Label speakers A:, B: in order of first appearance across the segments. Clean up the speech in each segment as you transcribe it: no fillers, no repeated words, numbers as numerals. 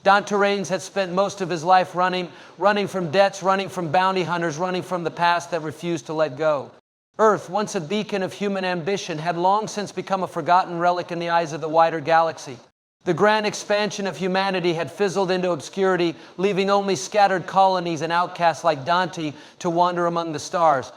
A: Dante had spent most of his life running from debts, running from bounty hunters, running from the past that refused to let go. Earth, once a beacon of human ambition, had long since become a forgotten relic in the eyes of the wider galaxy. The grand expansion of humanity had fizzled into obscurity, leaving only scattered colonies and outcasts like Dante to wander among the stars.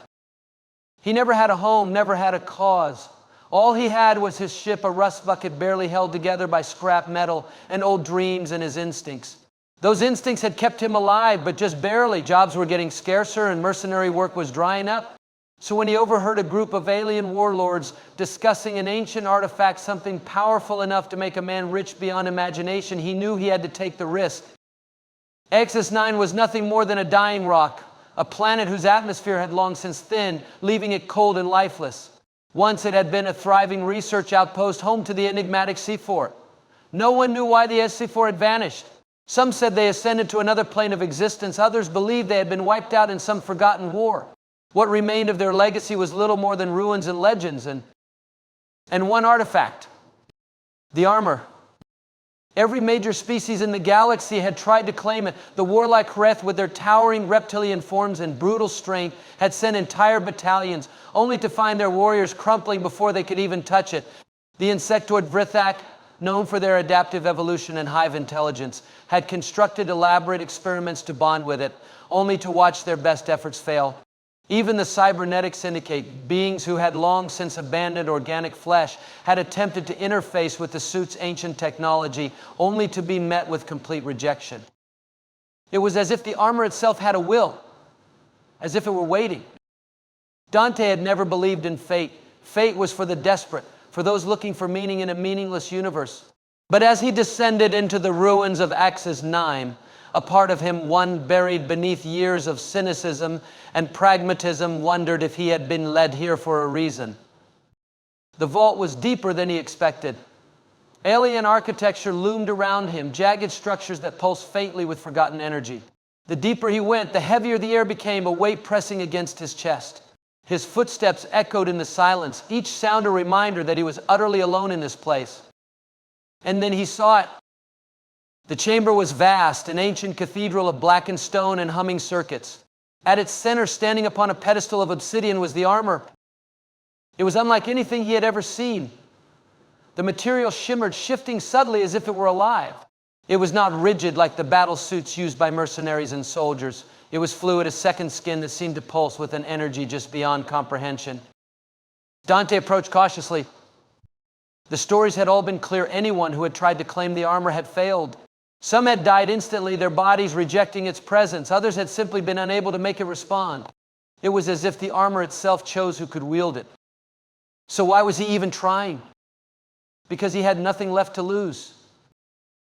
A: He never had a home, never had a cause. All he had was his ship, a rust bucket barely held together by scrap metal and old dreams and his instincts. Those instincts had kept him alive, but just barely. Jobs were getting scarcer and mercenary work was drying up. So when he overheard a group of alien warlords discussing an ancient artifact, something powerful enough to make a man rich beyond imagination, he knew he had to take the risk. Axis-9 was nothing more than a dying rock, a planet whose atmosphere had long since thinned, leaving it cold and lifeless. Once it had been a thriving research outpost, home to the enigmatic C4. No one knew why the SC4 had vanished. Some said they ascended to another plane of existence. Others believed they had been wiped out in some forgotten war. What remained of their legacy was little more than ruins and legends, and one artifact, the armor. Every major species in the galaxy had tried to claim it. The warlike Hreth, with their towering reptilian forms and brutal strength, had sent entire battalions, only to find their warriors crumpling before they could even touch it. The insectoid Vrithak, known for their adaptive evolution and hive intelligence, had constructed elaborate experiments to bond with it, only to watch their best efforts fail. Even the cybernetic syndicate, beings who had long since abandoned organic flesh, had attempted to interface with the suit's ancient technology, only to be met with complete rejection. It was as if the armor itself had a will, as if it were waiting. Dante had never believed in fate. Fate was for the desperate, for those looking for meaning in a meaningless universe. But as he descended into the ruins of Axis-9, a part of him, one buried beneath years of cynicism and pragmatism, wondered if he had been led here for a reason. The vault was deeper than he expected. Alien architecture loomed around him, jagged structures that pulsed faintly with forgotten energy. The deeper he went, the heavier the air became, a weight pressing against his chest. His footsteps echoed in the silence, each sound a reminder that he was utterly alone in this place. And then he saw it. The chamber was vast, an ancient cathedral of blackened stone and humming circuits. At its center, standing upon a pedestal of obsidian, was the armor. It was unlike anything he had ever seen. The material shimmered, shifting subtly as if it were alive. It was not rigid like the battle suits used by mercenaries and soldiers. It was fluid, a second skin that seemed to pulse with an energy just beyond comprehension. Dante approached cautiously. The stories had all been clear. Anyone who had tried to claim the armor had failed. Some had died instantly, their bodies rejecting its presence. Others had simply been unable to make it respond. It was as if the armor itself chose who could wield it. So why was he even trying? Because he had nothing left to lose.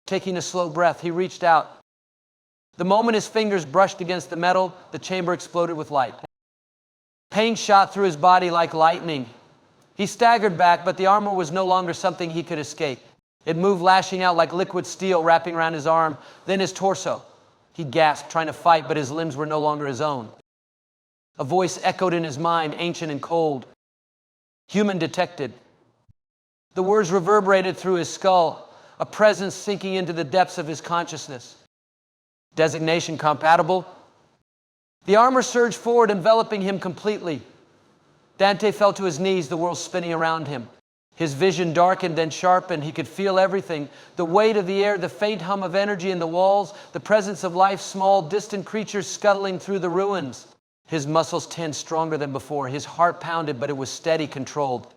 A: Taking a slow breath, he reached out. The moment his fingers brushed against the metal, the chamber exploded with light. Pain shot through his body like lightning. He staggered back, but the armor was no longer something he could escape. It moved, lashing out like liquid steel wrapping around his arm, then his torso. He gasped, trying to fight, but his limbs were no longer his own. A voice echoed in his mind, ancient and cold. Human detected. The words reverberated through his skull, a presence sinking into the depths of his consciousness. Designation compatible. The armor surged forward, enveloping him completely. Dante fell to his knees, the world spinning around him. His vision darkened, then sharpened. He could feel everything. The weight of the air, the faint hum of energy in the walls, the presence of life, small, distant creatures scuttling through the ruins. His muscles tensed stronger than before. His heart pounded, but it was steady, controlled.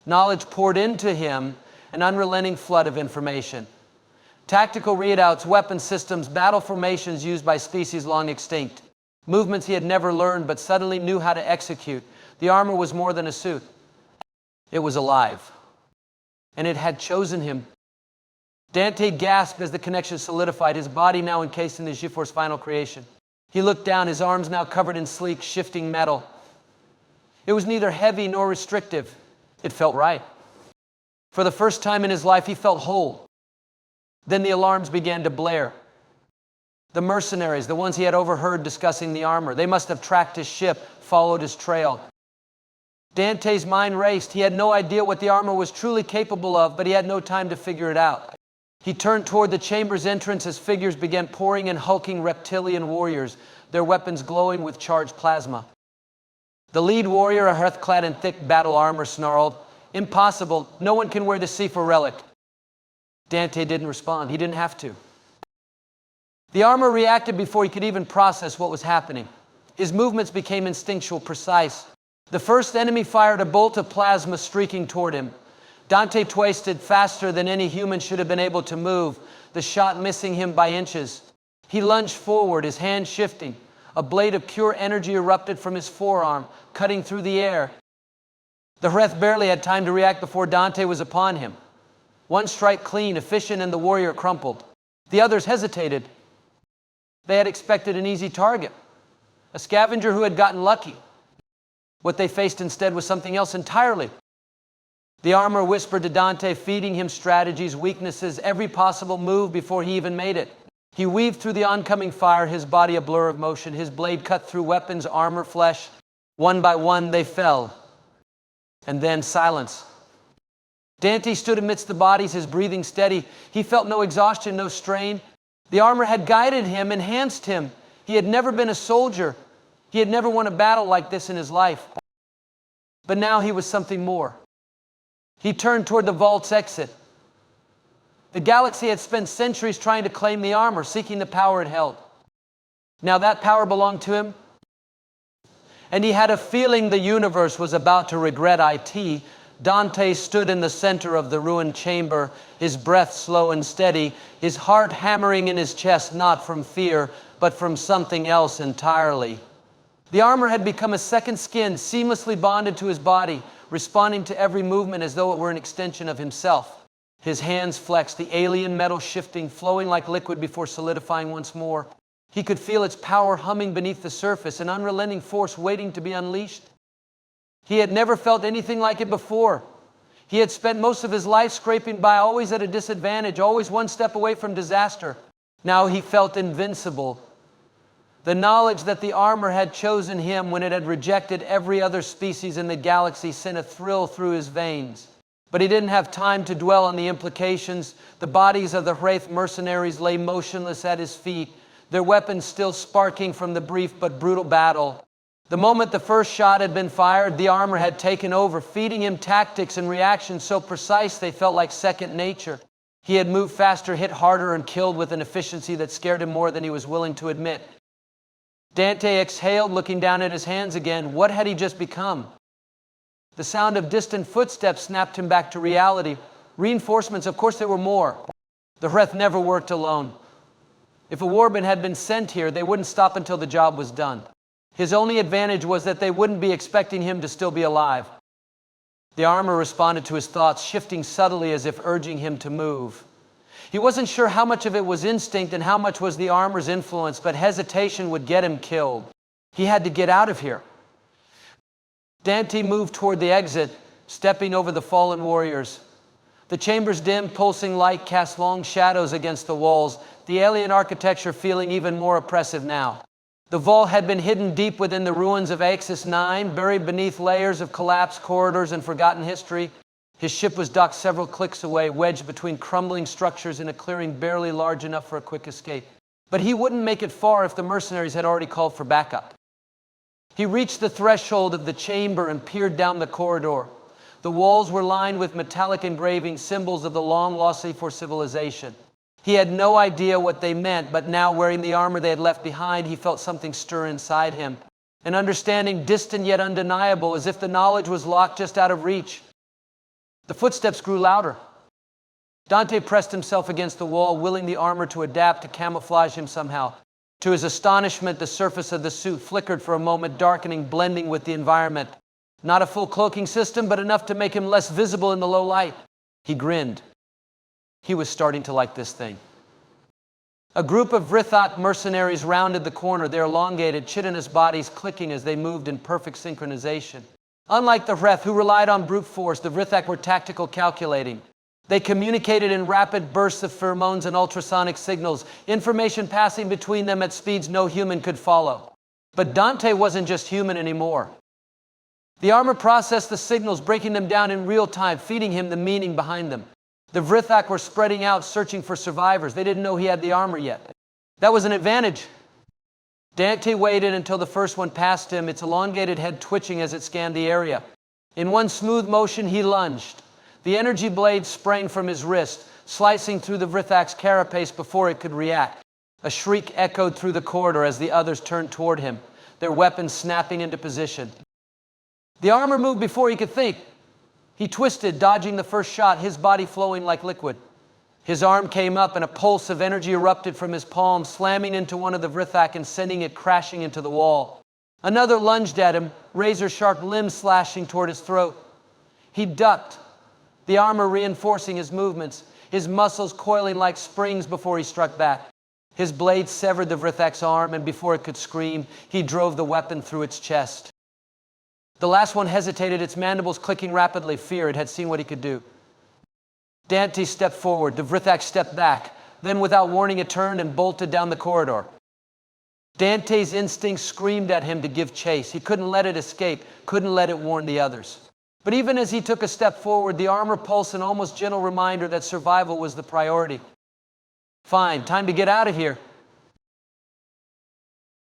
A: Knowledge poured into him, an unrelenting flood of information. Tactical readouts, weapon systems, battle formations used by species long extinct. Movements he had never learned, but suddenly knew how to execute. The armor was more than a suit. It was alive, and it had chosen him. Dante gasped as the connection solidified, his body now encased in the G-Force final creation. He looked down, his arms now covered in sleek, shifting metal. It was neither heavy nor restrictive. It felt right. For the first time in his life, he felt whole. Then the alarms began to blare. The mercenaries, the ones he had overheard discussing the armor, they must have tracked his ship, followed his trail. Dante's mind raced. He had no idea what the armor was truly capable of, but he had no time to figure it out. He turned toward the chamber's entrance as figures began pouring in, hulking reptilian warriors, their weapons glowing with charged plasma. The lead warrior, a hearth clad in thick battle armor, snarled, "Impossible, no one can wear the C4 relic." Dante didn't respond. He didn't have to. The armor reacted before he could even process what was happening. His movements became instinctual, precise. The first enemy fired a bolt of plasma streaking toward him. Dante twisted faster than any human should have been able to move, the shot missing him by inches. He lunged forward, his hand shifting. A blade of pure energy erupted from his forearm, cutting through the air. The Hreth barely had time to react before Dante was upon him. One strike clean, efficient, and the warrior crumpled. The others hesitated. They had expected an easy target, a scavenger who had gotten lucky. What they faced instead was something else entirely. The armor whispered to Dante, feeding him strategies, weaknesses, every possible move before he even made it. He weaved through the oncoming fire, his body a blur of motion. His blade cut through weapons, armor, flesh. One by one, they fell. And then silence. Dante stood amidst the bodies, his breathing steady. He felt no exhaustion, no strain. The armor had guided him, enhanced him. He had never been a soldier. He had never won a battle like this in his life. But now he was something more. He turned toward the vault's exit. The galaxy had spent centuries trying to claim the armor, seeking the power it held. Now that power belonged to him. And he had a feeling the universe was about to regret it. Dante stood in the center of the ruined chamber, his breath slow and steady, his heart hammering in his chest, not from fear, but from something else entirely. The armor had become a second skin, seamlessly bonded to his body, responding to every movement as though it were an extension of himself. His hands flexed, the alien metal shifting, flowing like liquid before solidifying once more. He could feel its power humming beneath the surface, an unrelenting force waiting to be unleashed. He had never felt anything like it before. He had spent most of his life scraping by, always at a disadvantage, always one step away from disaster. Now he felt invincible. The knowledge that the armor had chosen him when it had rejected every other species in the galaxy sent a thrill through his veins. But he didn't have time to dwell on the implications. The bodies of the Wraith mercenaries lay motionless at his feet, their weapons still sparking from the brief but brutal battle. The moment the first shot had been fired, the armor had taken over, feeding him tactics and reactions so precise they felt like second nature. He had moved faster, hit harder, and killed with an efficiency that scared him more than he was willing to admit. Dante exhaled, looking down at his hands again. What had he just become? The sound of distant footsteps snapped him back to reality. Reinforcements, of course there were more. The Hreth never worked alone. If a warband had been sent here, they wouldn't stop until the job was done. His only advantage was that they wouldn't be expecting him to still be alive. The armor responded to his thoughts, shifting subtly as if urging him to move. He wasn't sure how much of it was instinct and how much was the armor's influence, but hesitation would get him killed. He had to get out of here. Dante moved toward the exit, stepping over the fallen warriors. The chamber's dim, pulsing light cast long shadows against the walls, the alien architecture feeling even more oppressive now. The vault had been hidden deep within the ruins of Axis 9, buried beneath layers of collapsed corridors and forgotten history. His ship was docked several clicks away, wedged between crumbling structures in a clearing barely large enough for a quick escape. But he wouldn't make it far if the mercenaries had already called for backup. He reached the threshold of the chamber and peered down the corridor. The walls were lined with metallic engravings, symbols of the long-lost C4 civilization. He had no idea what they meant, but now, wearing the armor they had left behind, he felt something stir inside him. An understanding distant yet undeniable, as if the knowledge was locked just out of reach. The footsteps grew louder. Dante pressed himself against the wall, willing the armor to adapt, to camouflage him somehow. To his astonishment, the surface of the suit flickered for a moment, darkening, blending with the environment. Not a full cloaking system, but enough to make him less visible in the low light. He grinned. He was starting to like this thing. A group of Vrithot mercenaries rounded the corner, their elongated, chitinous bodies clicking as they moved in perfect synchronization. Unlike the Hreth, who relied on brute force, the Vrithak were tactical, calculating. They communicated in rapid bursts of pheromones and ultrasonic signals, information passing between them at speeds no human could follow. But Dante wasn't just human anymore. The armor processed the signals, breaking them down in real time, feeding him the meaning behind them. The Vrithak were spreading out, searching for survivors. They didn't know he had the armor yet. That was an advantage. Dante waited until the first one passed him, its elongated head twitching as it scanned the area. In one smooth motion, he lunged. The energy blade sprang from his wrist, slicing through the Vrithak's carapace before it could react. A shriek echoed through the corridor as the others turned toward him, their weapons snapping into position. The armor moved before he could think. He twisted, dodging the first shot, his body flowing like liquid. His arm came up and a pulse of energy erupted from his palm, slamming into one of the Vrithak and sending it crashing into the wall. Another lunged at him, razor-sharp limbs slashing toward his throat. He ducked, the armor reinforcing his movements, his muscles coiling like springs before he struck back. His blade severed the Vrithak's arm, and before it could scream, he drove the weapon through its chest. The last one hesitated, its mandibles clicking rapidly. Fear, it had seen what he could do. Dante stepped forward. The Vrithak stepped back. Then, without warning, it turned and bolted down the corridor. Dante's instinct screamed at him to give chase. He couldn't let it escape, couldn't let it warn the others. But even as he took a step forward, the armor pulsed an almost gentle reminder that survival was the priority. Fine, time to get out of here.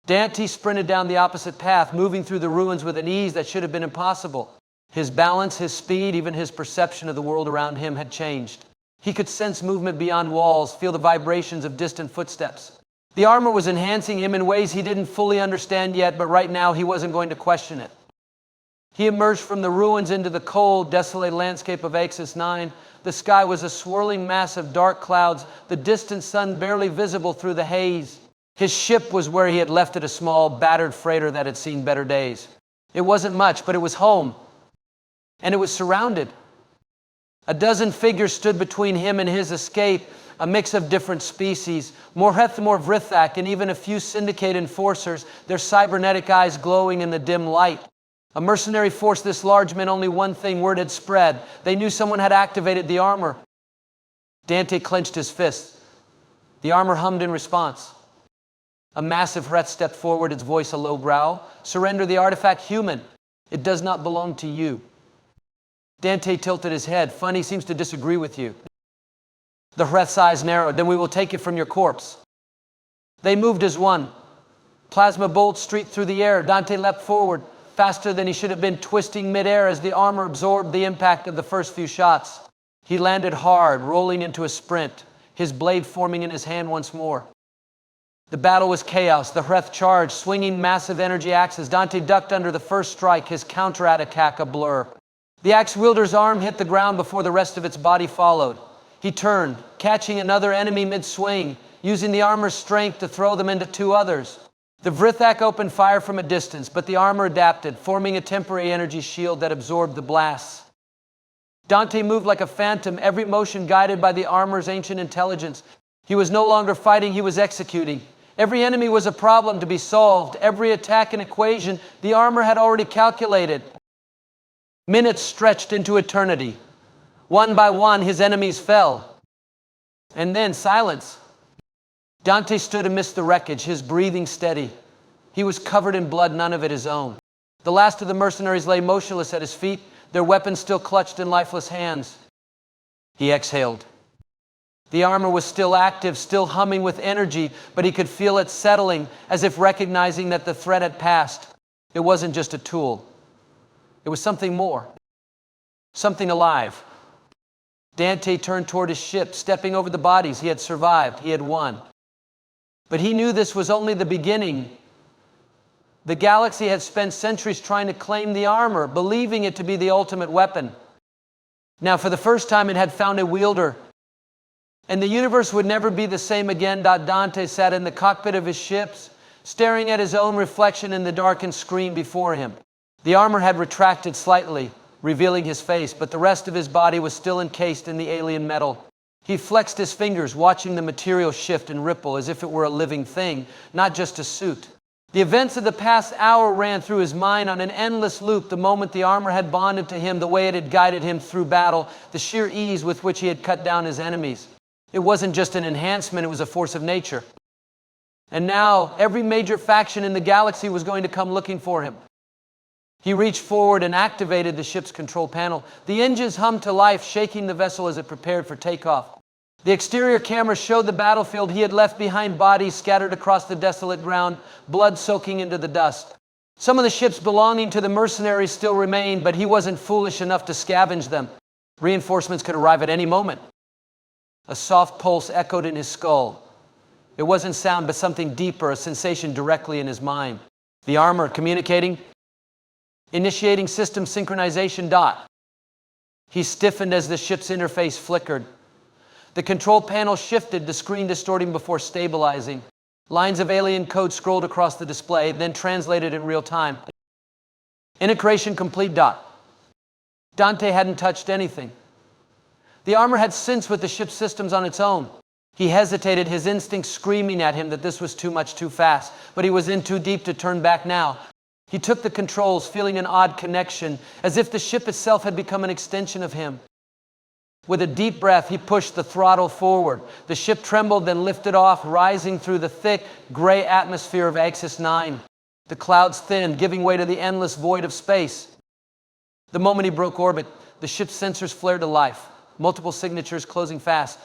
A: Dante sprinted down the opposite path, moving through the ruins with an ease that should have been impossible. His balance, his speed, even his perception of the world around him had changed. He could sense movement beyond walls, feel the vibrations of distant footsteps. The armor was enhancing him in ways he didn't fully understand yet, but right now he wasn't going to question it. He emerged from the ruins into the cold, desolate landscape of Axis 9. The sky was a swirling mass of dark clouds, the distant sun barely visible through the haze. His ship was where he had left it, a small, battered freighter that had seen better days. It wasn't much, but it was home. And it was surrounded. A dozen figures stood between him and his escape, a mix of different species, more Vrithak, and even a few syndicate enforcers, their cybernetic eyes glowing in the dim light. A mercenary force this large meant only one thing: word had spread. They knew someone had activated the armor. Dante clenched his fists. The armor hummed in response. A massive threat stepped forward, its voice a low growl. Surrender the artifact, human. It does not belong to you. Dante tilted his head. Funny, seems to disagree with you. The Hreth's eyes narrowed. Then we will take it from your corpse. They moved as one. Plasma bolts streaked through the air. Dante leapt forward, faster than he should have been, twisting midair as the armor absorbed the impact of the first few shots. He landed hard, rolling into a sprint, his blade forming in his hand once more. The battle was chaos. The Hreth charged, swinging massive energy axes. Dante ducked under the first strike, his counter-attack a blur. The axe wielder's arm hit the ground before the rest of its body followed. He turned, catching another enemy mid-swing, using the armor's strength to throw them into two others. The Vrithak opened fire from a distance, but the armor adapted, forming a temporary energy shield that absorbed the blasts. Dante moved like a phantom, every motion guided by the armor's ancient intelligence. He was no longer fighting, he was executing. Every enemy was a problem to be solved, every attack an equation the armor had already calculated. Minutes stretched into eternity. One by one, his enemies fell. And then silence. Dante stood amidst the wreckage, his breathing steady. He was covered in blood, none of it his own. The last of the mercenaries lay motionless at his feet, their weapons still clutched in lifeless hands. He exhaled. The armor was still active, still humming with energy, but he could feel it settling, as if recognizing that the threat had passed. It wasn't just a tool. It was something more. Something alive. Dante turned toward his ship, stepping over the bodies. He had survived. He had won. But he knew this was only the beginning. The galaxy had spent centuries trying to claim the armor, believing it to be the ultimate weapon. Now, for the first time, it had found a wielder. And the universe would never be the same again. Dante sat in the cockpit of his ships, staring at his own reflection in the darkened screen before him. The armor had retracted slightly, revealing his face, but the rest of his body was still encased in the alien metal. He flexed his fingers, watching the material shift and ripple as if it were a living thing, not just a suit. The events of the past hour ran through his mind on an endless loop. The moment the armor had bonded to him, the way it had guided him through battle, the sheer ease with which he had cut down his enemies. It wasn't just an enhancement, it was a force of nature. And now, every major faction in the galaxy was going to come looking for him. He reached forward and activated the ship's control panel. The engines hummed to life, shaking the vessel as it prepared for takeoff. The exterior camera showed the battlefield he had left behind, bodies scattered across the desolate ground, blood soaking into the dust. Some of the ships belonging to the mercenaries still remained, but he wasn't foolish enough to scavenge them. Reinforcements could arrive at any moment. A soft pulse echoed in his skull. It wasn't sound, but something deeper, a sensation directly in his mind. The armor communicating. Initiating system synchronization dot. He stiffened as the ship's interface flickered. The control panel shifted, the screen distorting before stabilizing. Lines of alien code scrolled across the display, then translated in real time. Integration complete dot. Dante hadn't touched anything. The armor had synced with the ship's systems on its own. He hesitated, his instincts screaming at him that this was too much too fast, but he was in too deep to turn back now. He took the controls, feeling an odd connection, as if the ship itself had become an extension of him. With a deep breath, he pushed the throttle forward. The ship trembled, then lifted off, rising through the thick, gray atmosphere of Axis 9. The clouds thinned, giving way to the endless void of space. The moment he broke orbit, the ship's sensors flared to life, multiple signatures closing fast.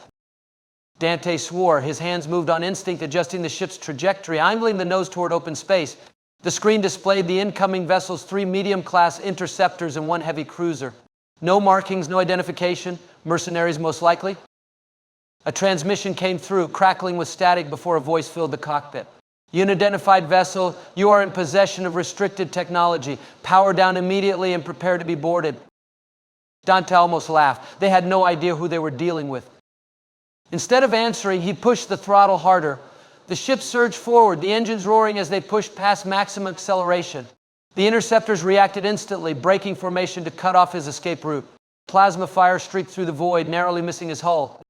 A: Dante swore. His hands moved on instinct, adjusting the ship's trajectory, angling the nose toward open space. The screen displayed the incoming vessel's 3 medium-class interceptors and 1 heavy cruiser. No markings, no identification. Mercenaries most likely. A transmission came through, crackling with static before a voice filled the cockpit. Unidentified vessel, you are in possession of restricted technology. Power down immediately and prepare to be boarded. Dante almost laughed. They had no idea who they were dealing with. Instead of answering, he pushed the throttle harder. The ship surged forward, the engines roaring as they pushed past maximum acceleration. The interceptors reacted instantly, breaking formation to cut off his escape route. Plasma fire streaked through the void, narrowly missing his hull.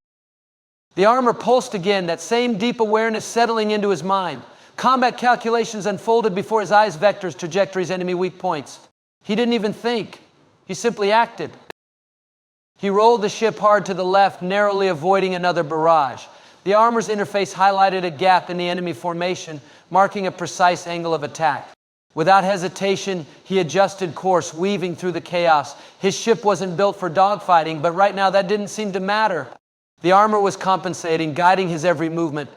A: The armor pulsed again, that same deep awareness settling into his mind. Combat calculations unfolded before his eyes, vectors, trajectories, enemy weak points. He didn't even think. He simply acted. He rolled the ship hard to the left, narrowly avoiding another barrage. The armor's interface highlighted a gap in the enemy formation, marking a precise angle of attack. Without hesitation, he adjusted course, weaving through the chaos. His ship wasn't built for dogfighting, but right now that didn't seem to matter. The armor was compensating, guiding his every movement.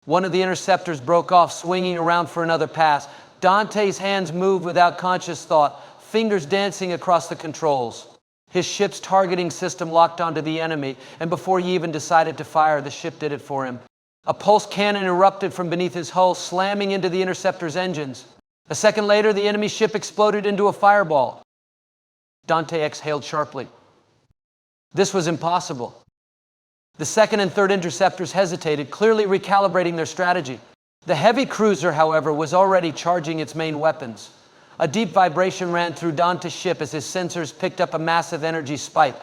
A: One of the interceptors broke off, swinging around for another pass. Dante's hands moved without conscious thought, fingers dancing across the controls. His ship's targeting system locked onto the enemy, and before he even decided to fire, the ship did it for him. A pulse cannon erupted from beneath his hull, slamming into the interceptor's engines. A second later, the enemy ship exploded into a fireball. Dante exhaled sharply. This was impossible. The second and third interceptors hesitated, clearly recalibrating their strategy. The heavy cruiser, however, was already charging its main weapons. A deep vibration ran through Dante's ship as his sensors picked up a massive energy spike.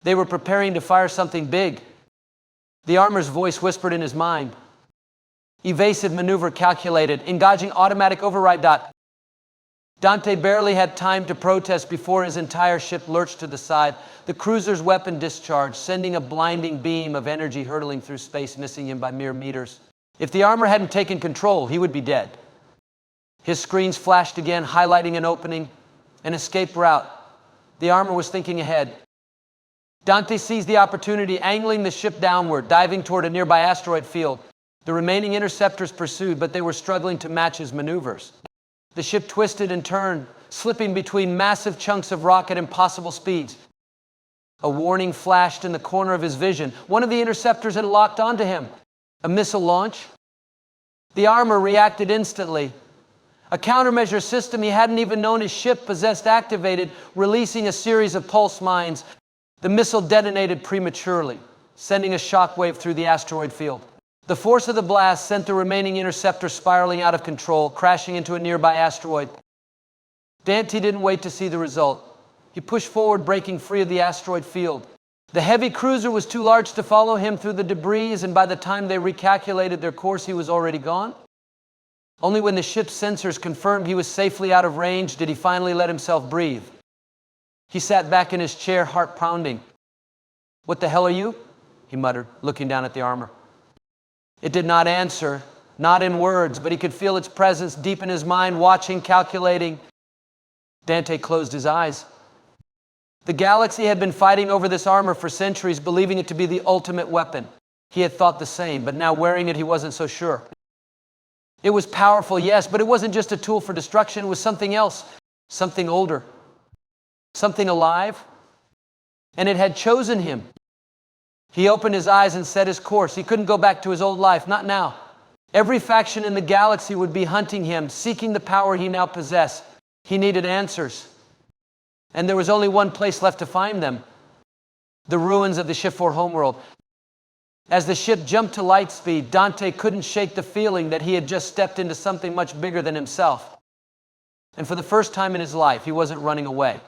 A: They were preparing to fire something big. The armor's voice whispered in his mind. Evasive maneuver calculated, engaging automatic override dot. Dante barely had time to protest before his entire ship lurched to the side. The cruiser's weapon discharged, sending a blinding beam of energy hurtling through space, missing him by mere meters. If the armor hadn't taken control, he would be dead. His screens flashed again, highlighting an opening, an escape route. The armor was thinking ahead. Dante seized the opportunity, angling the ship downward, diving toward a nearby asteroid field. The remaining interceptors pursued, but they were struggling to match his maneuvers. The ship twisted and turned, slipping between massive chunks of rock at impossible speeds. A warning flashed in the corner of his vision. One of the interceptors had locked onto him. A missile launch? The armor reacted instantly. A countermeasure system he hadn't even known his ship possessed activated, releasing a series of pulse mines. The missile detonated prematurely, sending a shockwave through the asteroid field. The force of the blast sent the remaining interceptor spiraling out of control, crashing into a nearby asteroid. Dante didn't wait to see the result. He pushed forward, breaking free of the asteroid field. The heavy cruiser was too large to follow him through the debris, and by the time they recalculated their course, he was already gone. Only when the ship's sensors confirmed he was safely out of range did he finally let himself breathe. He sat back in his chair, heart pounding. "What the hell are you?" he muttered, looking down at the armor. It did not answer, not in words, but he could feel its presence deep in his mind, watching, calculating. Dante closed his eyes. The galaxy had been fighting over this armor for centuries, believing it to be the ultimate weapon. He had thought the same, but now wearing it, he wasn't so sure. It was powerful, yes, but it wasn't just a tool for destruction. It was something else, something older, something alive, and it had chosen him. He opened his eyes and set his course. He couldn't go back to his old life, not now. Every faction in the galaxy would be hunting him, seeking the power he now possessed. He needed answers. And there was only one place left to find them: the ruins of the Shift 4 homeworld. As the ship jumped to light speed, Dante couldn't shake the feeling that he had just stepped into something much bigger than himself. And for the first time in his life, he wasn't running away.